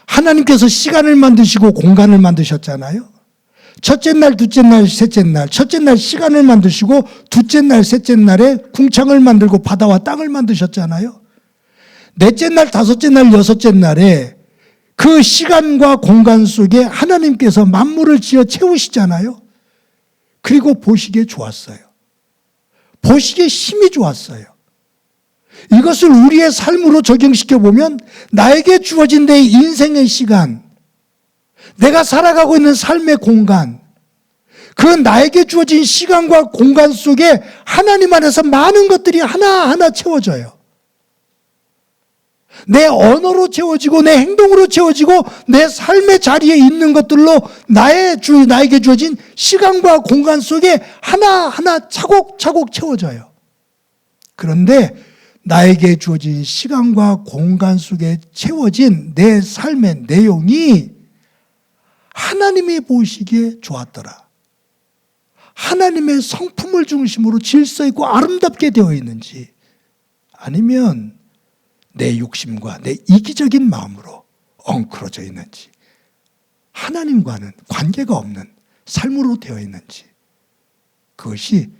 하나님께서 시간을 만드시고 공간을 만드셨잖아요. 첫째 날, 둘째 날, 셋째 날, 첫째 날 시간을 만드시고 둘째 날, 셋째 날에 궁창을 만들고 바다와 땅을 만드셨잖아요. 넷째 날, 다섯째 날, 여섯째 날에 그 시간과 공간 속에 하나님께서 만물을 지어 채우시잖아요. 그리고 보시기에 좋았어요. 보시기에 힘이 좋았어요. 이것을 우리의 삶으로 적용시켜 보면 나에게 주어진 내 인생의 시간, 내가 살아가고 있는 삶의 공간, 그 나에게 주어진 시간과 공간 속에 하나님 안에서 많은 것들이 하나하나 채워져요. 내 언어로 채워지고 내 행동으로 채워지고 내 삶의 자리에 있는 것들로 나에게 주어진 시간과 공간 속에 하나하나 차곡차곡 채워져요. 그런데 나에게 주어진 시간과 공간 속에 채워진 내 삶의 내용이 하나님이 보시기에 좋았더라. 하나님의 성품을 중심으로 질서 있고 아름답게 되어 있는지, 아니면 내 욕심과 내 이기적인 마음으로 엉클어져 있는지, 하나님과는 관계가 없는 삶으로 되어 있는지, 그것이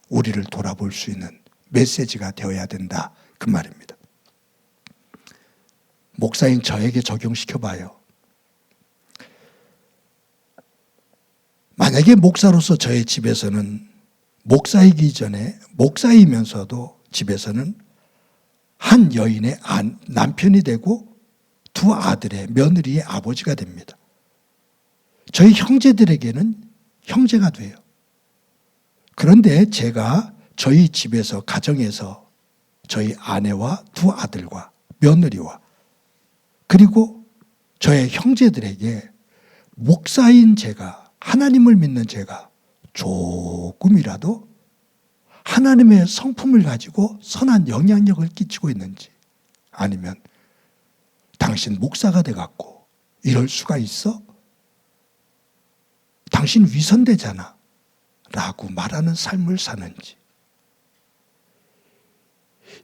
우리를 돌아볼 수 있는 메시지가 되어야 된다, 그 말입니다. 목사인 저에게 적용시켜 봐요. 만약에 목사로서 저의 집에서는, 목사이기 전에 목사이면서도 집에서는 한 여인의 남편이 되고 두 아들의 며느리의 아버지가 됩니다. 저희 형제들에게는 형제가 돼요. 그런데 제가 저희 집에서, 가정에서 저희 아내와 두 아들과 며느리와 그리고 저의 형제들에게 목사인 제가, 하나님을 믿는 제가 조금이라도 하나님의 성품을 가지고 선한 영향력을 끼치고 있는지, 아니면 당신 목사가 돼갖고 이럴 수가 있어? 당신 위선되잖아 라고 말하는 삶을 사는지,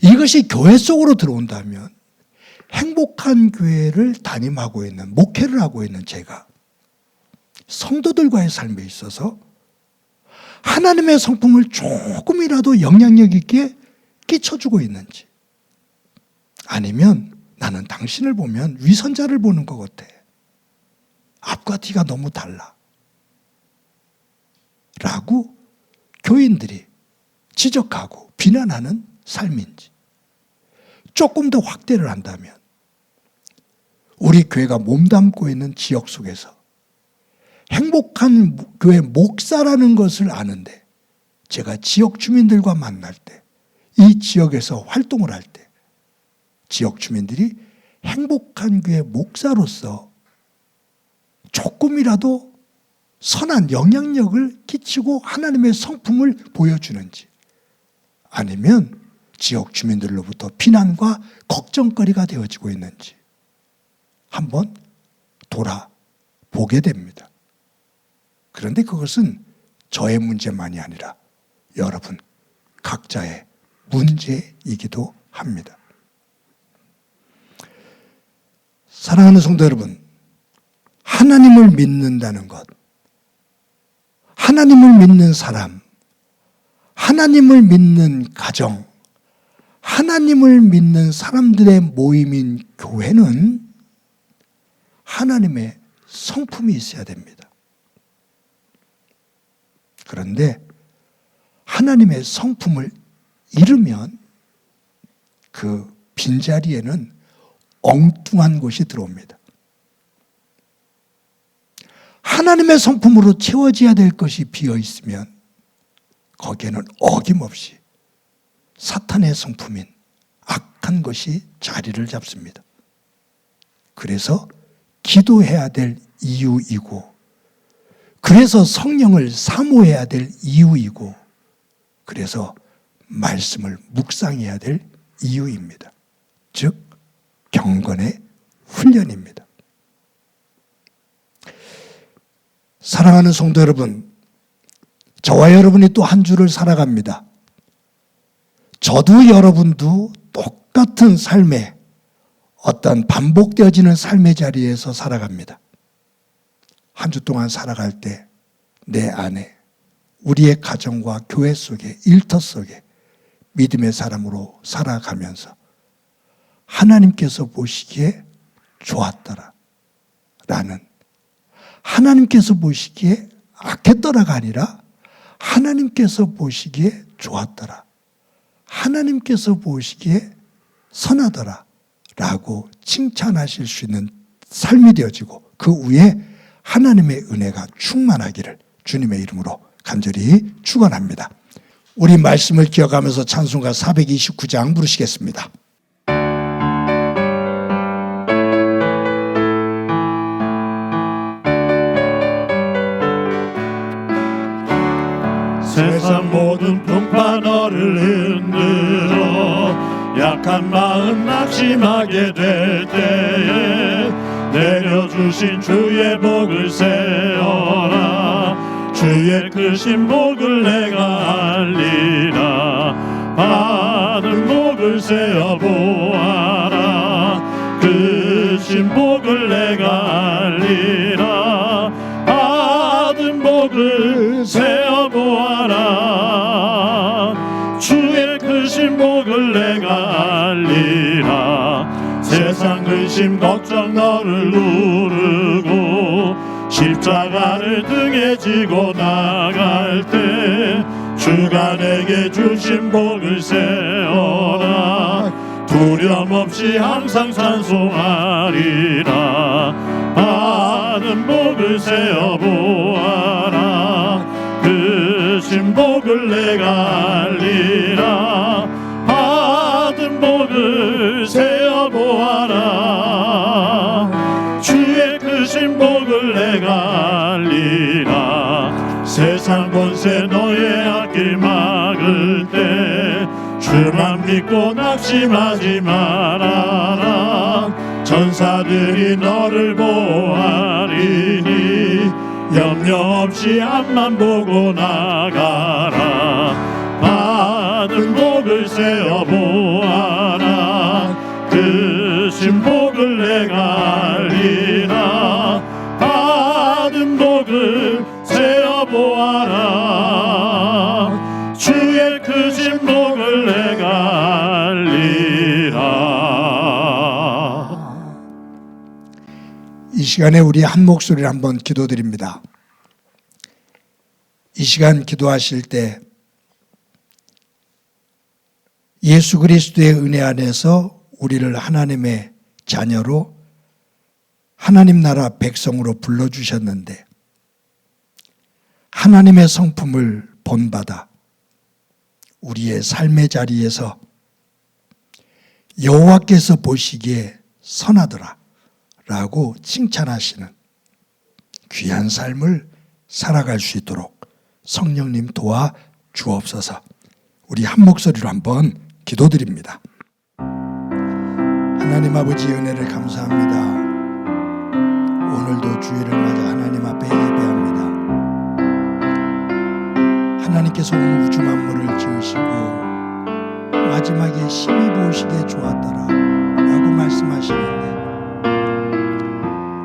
이것이 교회 속으로 들어온다면 행복한 교회를 담임하고 있는, 목회를 하고 있는 제가 성도들과의 삶에 있어서 하나님의 성품을 조금이라도 영향력 있게 끼쳐주고 있는지, 아니면 나는 당신을 보면 위선자를 보는 것 같아, 앞과 뒤가 너무 달라 라고 교인들이 지적하고 비난하는 삶인지, 조금 더 확대를 한다면 우리 교회가 몸담고 있는 지역 속에서 행복한 교회 목사라는 것을 아는데, 제가 지역 주민들과 만날 때, 이 지역에서 활동을 할 때 지역 주민들이 행복한 교회 목사로서 조금이라도 선한 영향력을 끼치고 하나님의 성품을 보여주는지, 아니면 지역 주민들로부터 비난과 걱정거리가 되어지고 있는지 한번 돌아보게 됩니다. 그런데 그것은 저의 문제만이 아니라 여러분 각자의 문제이기도 합니다. 사랑하는 성도 여러분, 하나님을 믿는다는 것, 하나님을 믿는 사람, 하나님을 믿는 가정, 하나님을 믿는 사람들의 모임인 교회는 하나님의 성품이 있어야 됩니다. 그런데 하나님의 성품을 잃으면 그 빈자리에는 엉뚱한 것이 들어옵니다. 하나님의 성품으로 채워져야 될 것이 비어 있으면 거기에는 어김없이 사탄의 성품인 악한 것이 자리를 잡습니다. 그래서 기도해야 될 이유이고, 그래서 성령을 사모해야 될 이유이고, 그래서 말씀을 묵상해야 될 이유입니다. 즉 경건의 훈련입니다. 사랑하는 성도 여러분, 저와 여러분이 또 한 주를 살아갑니다. 저도 여러분도 똑같은 삶에, 어떤 반복되어지는 삶의 자리에서 살아갑니다. 한 주 동안 살아갈 때 내 안에, 우리의 가정과 교회 속에, 일터 속에 믿음의 사람으로 살아가면서 하나님께서 보시기에 좋았더라 라는, 하나님께서 보시기에 악했더라가 아니라 하나님께서 보시기에 좋았더라, 하나님께서 보시기에 선하더라 라고 칭찬하실 수 있는 삶이 되어지고 그 위에 하나님의 은혜가 충만하기를 주님의 이름으로 간절히 축원합니다. 우리 말씀을 기억하면서 찬송가 429장 부르시겠습니다. 세상 모든 풍파 너를 흔들어 약한 마음 낙심하게 될 때에 내려주신 주의 복을 세어라. 주의 크신 복을 내가 알리라. 받은 복을 세어보아라. 크신 복을 내가 알리라. 받은 복을 세어보아라. 주의 크신 복을 내가 알리라. 세상 근심 걱정 너를 누르고 십자가를 등에 지고 나갈 때 주가 내게 주신 복을 세어라. 두려움 없이 항상 찬송하리라. 받은 복을 세어보아라. 크신 복을 내가 알리라. 받은 복을 세어보아라. 주의 크신 복을 내가 알리라. 세상 권세 너의 앞길 막을 때 주만 믿고 낙심하지 말아라. 전사들이 너를 보호하리니 염려 없이 앞만 보고 나가라. 받은 복을 세어보아라. 크신 복을 내가 알리라. 받은 복을 세어보아라. 주의 크신 복을 내가 알리라. 이 시간에 우리 한 목소리를 한번 기도드립니다. 이 시간 기도하실 때 예수 그리스도의 은혜 안에서 우리를 하나님의 자녀로 하나님 나라 백성으로 불러주셨는데 하나님의 성품을 본받아 우리의 삶의 자리에서 여호와께서 보시기에 선하더라 라고 칭찬하시는 귀한 삶을 살아갈 수 있도록 성령님 도와 주옵소서. 우리 한 목소리로 한번 기도드립니다. 하나님 아버지 은혜를 감사합니다. 오늘도 주일을 맞아 하나님 앞에 예배합니다. 하나님께서 온 우주 만물을 지으시고 마지막에 심히 보시기에 좋았더라 라고 말씀하시는데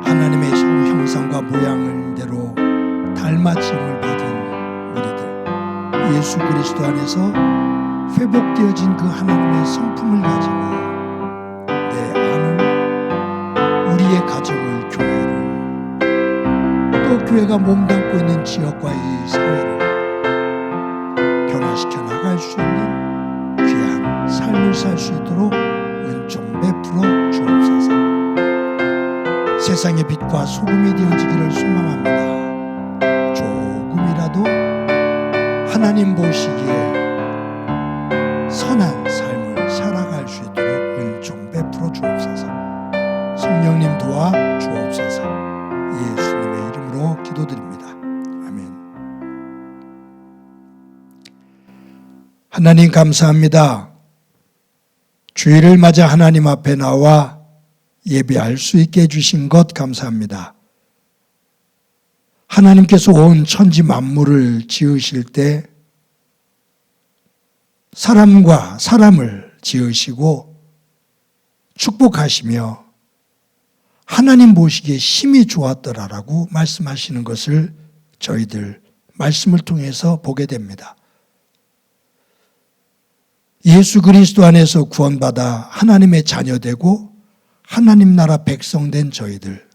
하나님의 형상과 모양대로 닮아짐을 받은 우리들, 예수 그리스도 안에서 회복되어진 그 하나님의 성품을 가지고 내 안을, 우리의 가정을, 교회를, 또 교회가 몸담고 있는 지역과 이 사회를 변화시켜 나갈 수 있는 귀한 삶을 살 수 있도록 은총 베풀어 주옵소서. 세상의 빛과 소금이 되어지기를 소망합니다. 조금이라도 하나님 보시기에 선한 삶을 살아갈 수 있도록 은총 베풀어 주옵소서. 성령님 도와 주옵소서. 예수님의 이름으로 기도드립니다. 아멘. 하나님 감사합니다. 주일을 맞아 하나님 앞에 나와 예배할 수 있게 해주신 것 감사합니다. 하나님께서 온 천지 만물을 지으실 때 사람과 사람을 지으시고 축복하시며 하나님 보시기에 심히 좋았더라라고 말씀하시는 것을 저희들 말씀을 통해서 보게 됩니다. 예수 그리스도 안에서 구원받아 하나님의 자녀되고 하나님 나라 백성된 저희들,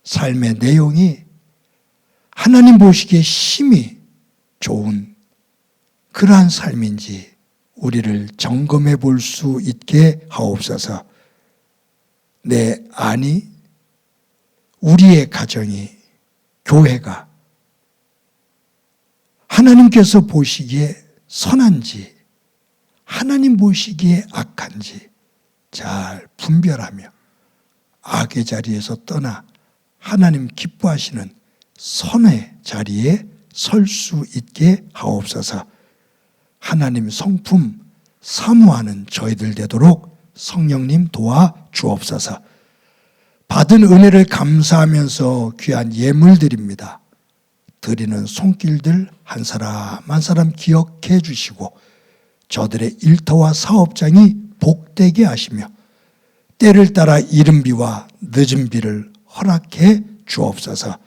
삶의 내용이 하나님 보시기에 심히 좋은 그러한 삶인지 우리를 점검해 볼 수 있게 하옵소서. 내 안이, 우리의 가정이, 교회가 하나님께서 보시기에 선한지 하나님 보시기에 악한지 잘 분별하며 악의 자리에서 떠나 하나님 기뻐하시는 선의 자리에 설 수 있게 하옵소서. 하나님 성품 사모하는 저희들 되도록 성령님 도와 주옵소서. 받은 은혜를 감사하면서 귀한 예물 드립니다. 드리는 손길들 한 사람 한 사람 기억해 주시고 저들의 일터와 사업장이 복되게 하시며 때를 따라 이른 비와 늦은 비를 허락해 주옵소서.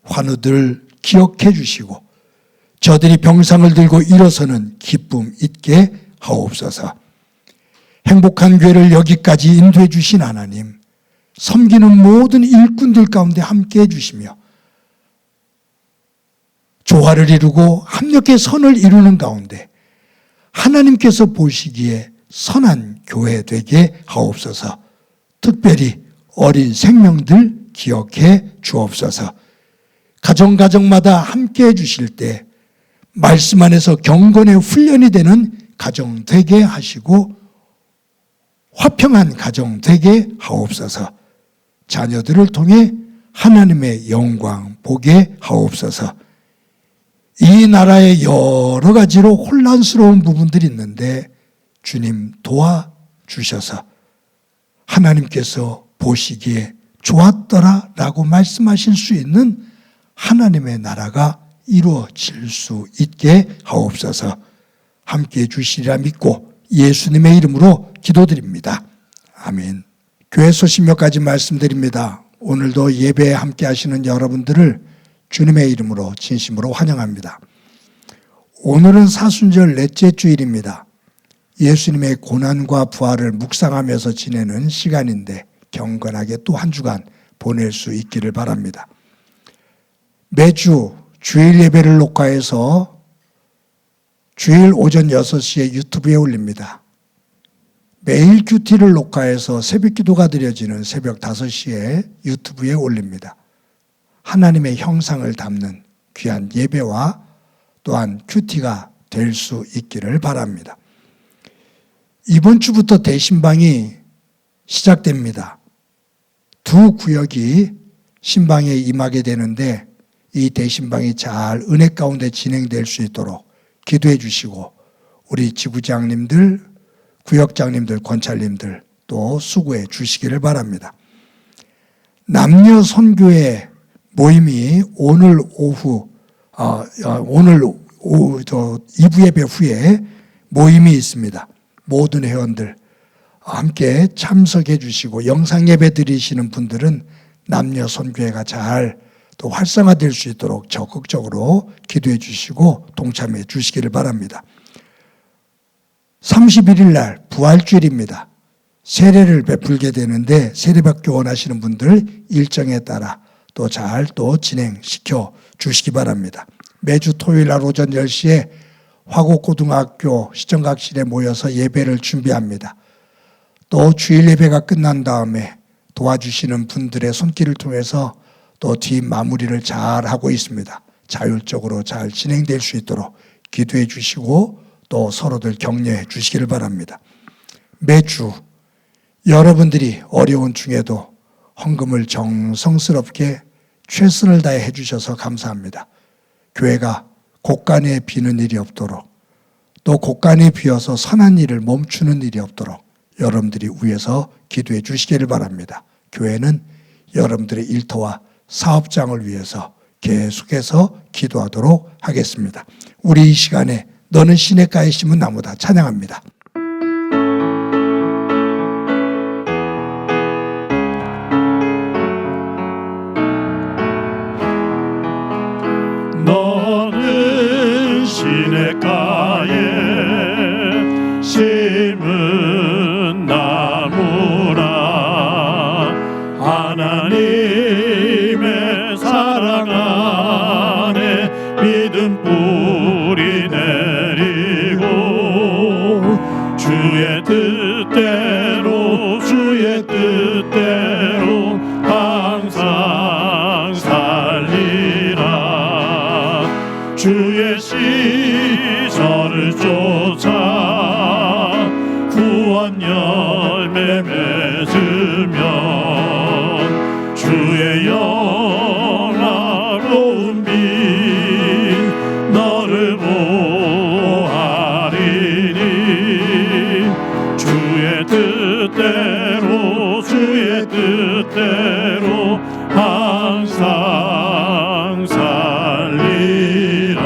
환우들 기억해 주시고 저들이 병상을 들고 일어서는 기쁨 있게 하옵소서. 행복한 교회를 여기까지 인도해 주신 하나님, 섬기는 모든 일꾼들 가운데 함께 해주시며 조화를 이루고 합력의 선을 이루는 가운데 하나님께서 보시기에 선한 교회 되게 하옵소서. 특별히 어린 생명들 기억해 주옵소서. 가정마다 함께 해주실 때 말씀 안에서 경건의 훈련이 되는 가정 되게 하시고 화평한 가정 되게 하옵소서. 자녀들을 통해 하나님의 영광 보게 하옵소서. 이 나라의 여러 가지로 혼란스러운 부분들이 있는데 주님 도와주셔서 하나님께서 보시기에 좋았더라 라고 말씀하실 수 있는 하나님의 나라가 이루어질 수 있게 하옵소서. 함께해 주시리라 믿고 예수님의 이름으로 기도드립니다. 아멘. 교회 소식 몇 가지 말씀드립니다. 오늘도 예배에 함께 하시는 여러분들을 주님의 이름으로 진심으로 환영합니다. 오늘은 사순절 넷째 주일입니다. 예수님의 고난과 부활을 묵상하면서 지내는 시간인데 경건하게 또 한 주간 보낼 수 있기를 바랍니다. 매주 주일 예배를 녹화해서 주일 오전 6시에 유튜브에 올립니다. 매일 큐티를 녹화해서 새벽 기도가 드려지는 새벽 5시에 유튜브에 올립니다. 하나님의 형상을 담는 귀한 예배와 또한 큐티가 될 수 있기를 바랍니다. 이번 주부터 대신방이 시작됩니다. 두 구역이 신방에 임하게 되는데 이 대신방이 잘 은혜 가운데 진행될 수 있도록 기도해 주시고 우리 지부장님들, 구역장님들, 권찰님들 또 수고해 주시기를 바랍니다. 남녀 선교회 모임이 오늘 오후 2부 예배 후에 모임이 있습니다. 모든 회원들 함께 참석해 주시고 영상 예배 드리시는 분들은 남녀 선교회가 잘 또 활성화될 수 있도록 적극적으로 기도해 주시고 동참해 주시기를 바랍니다. 31일 날 부활주일입니다. 세례를 베풀게 되는데 세례받기 원하시는 분들 일정에 따라 또 잘 진행시켜 주시기 바랍니다. 매주 토요일 날 오전 10시에 화곡고등학교 시정각실에 모여서 예배를 준비합니다. 또 주일 예배가 끝난 다음에 도와주시는 분들의 손길을 통해서 또 뒷마무리를 잘 하고 있습니다. 자율적으로 잘 진행될 수 있도록 기도해 주시고 또 서로들 격려해 주시기를 바랍니다. 매주 여러분들이 어려운 중에도 헌금을 정성스럽게 최선을 다해 해주셔서 감사합니다. 교회가 곳간에 비는 일이 없도록 또 곳간에 비어서 선한 일을 멈추는 일이 없도록 여러분들이 위해서 기도해 주시기를 바랍니다. 교회는 여러분들의 일터와 사업장을 위해서 계속해서 기도하도록 하겠습니다. 우리 이 시간에 너는 시냇가에 심은 나무다 찬양합니다. 뜻대로 주의 뜻대로 항상 살리라. 주의 시절을 쫓아 구원 열매 맺으면 주의 영화로운 빛 너를 보아리니. 주의 뜻대로 주의 뜻대로 항상 살리라.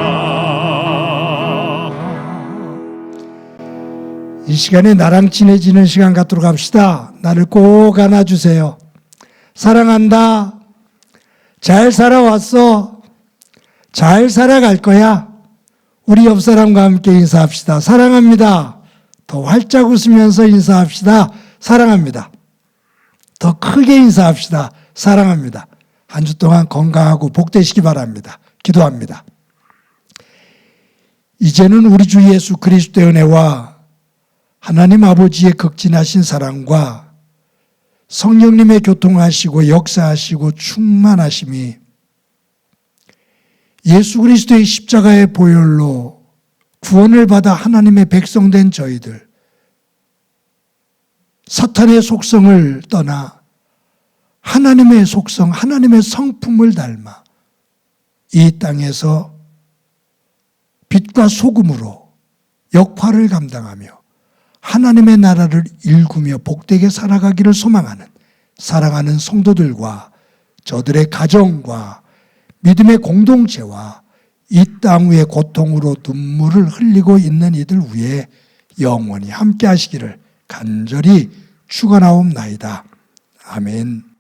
이 시간에 나랑 친해지는 시간 갖도록 합시다. 나를 꼭 안아주세요. 사랑한다. 잘 살아왔어. 잘 살아갈 거야. 우리 옆 사람과 함께 인사합시다. 사랑합니다. 더 활짝 웃으면서 인사합시다. 사랑합니다. 더 크게 인사합시다. 사랑합니다. 한 주 동안 건강하고 복되시기 바랍니다. 기도합니다. 이제는 우리 주 예수 그리스도의 은혜와 하나님 아버지의 극진하신 사랑과 성령님의 교통하시고 역사하시고 충만하심이 예수 그리스도의 십자가의 보혈로 구원을 받아 하나님의 백성된 저희들, 사탄의 속성을 떠나 하나님의 속성, 하나님의 성품을 닮아 이 땅에서 빛과 소금으로 역할을 감당하며 하나님의 나라를 일구며 복되게 살아가기를 소망하는 사랑하는 성도들과 저들의 가정과 믿음의 공동체와 이 땅 위에 고통으로 눈물을 흘리고 있는 이들 위에 영원히 함께 하시기를 간절히 축원하옵나이다. 아멘.